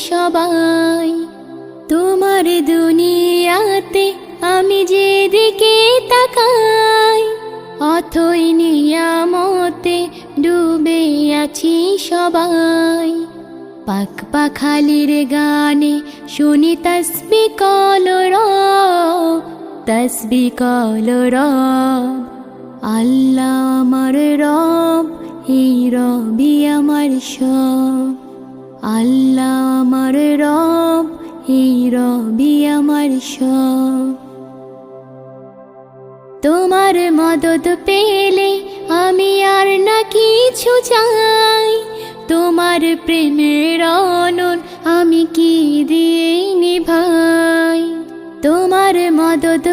সবাই। তোমার দুনিয়াতে আমি যেদিকে তাকাই, অথই নিয়ামতে ডুবে আছি সবাই। পাক পাখালির গানে শুনি তসবিহ কলরব, তসবিহ কলরব। আল্লাহ আমার রব, এই রবি আমার সব। আল্লাহ আমার রব, এই রবি আমার সব। তোমার মদদ পেলে আমি আর না কিছু চাই, তোমার প্রেমের অনল আমি কি দিয়ে নিভাই। তোমার মদদ